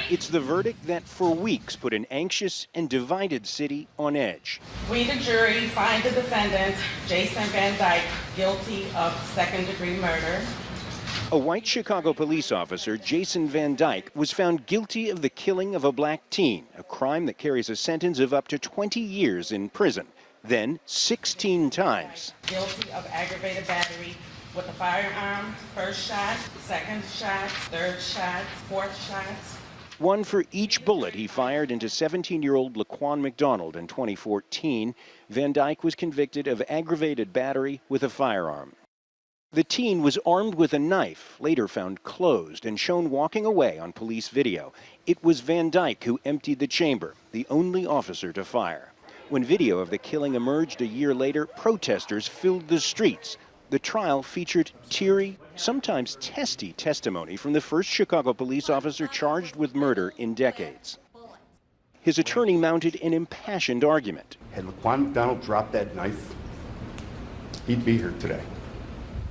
It's the verdict that for weeks put an anxious and divided city on edge. We, the jury, find the defendant, Jason Van Dyke, guilty of second-degree murder. A white Chicago police officer, Jason Van Dyke, was found guilty of the killing of a black teen, a crime that carries a sentence of up to 20 years in prison, then 16 times. Guilty of aggravated battery with a firearm, first shot, second shot, third shot, fourth shot. One for each bullet he fired into 17-year-old Laquan McDonald in 2014. Van Dyke was convicted of aggravated battery with a firearm. The teen was armed with a knife, later found closed and shown walking away on police video. It was Van Dyke who emptied the chamber, the only officer to fire. When video of the killing emerged a year later, protesters filled the streets. The trial featured teary, sometimes testy testimony from the first Chicago police officer charged with murder in decades. His attorney mounted an impassioned argument. Had Laquan McDonald dropped that knife, he'd be here today.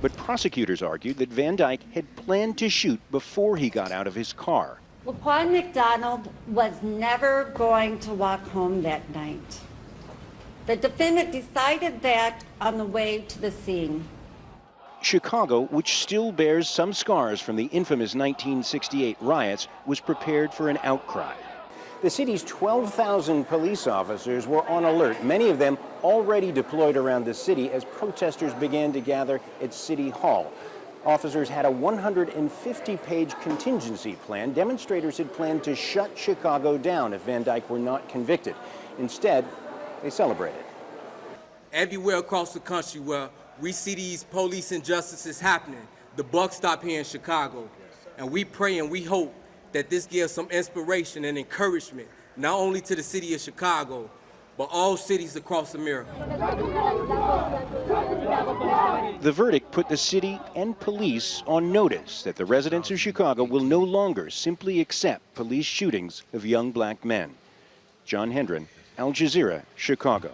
But prosecutors argued that Van Dyke had planned to shoot before he got out of his car. Laquan McDonald was never going to walk home that night. The defendant decided that on the way to the scene. Chicago, which still bears some scars from the infamous 1968 riots, was prepared for an outcry. The city's 12,000 police officers were on alert, many of them already deployed around the city as protesters began to gather at City Hall. Officers had a 150-page contingency plan. Demonstrators had planned to shut Chicago down if Van Dyke were not convicted. Instead, they celebrated. Everywhere across the country where we see these police injustices happening, the buck stopped here in Chicago. And we pray and we hope that this gives some inspiration and encouragement, not only to the city of Chicago, but all cities across America. The verdict put the city and police on notice that the residents of Chicago will no longer simply accept police shootings of young black men. John Hendren, Al Jazeera, Chicago.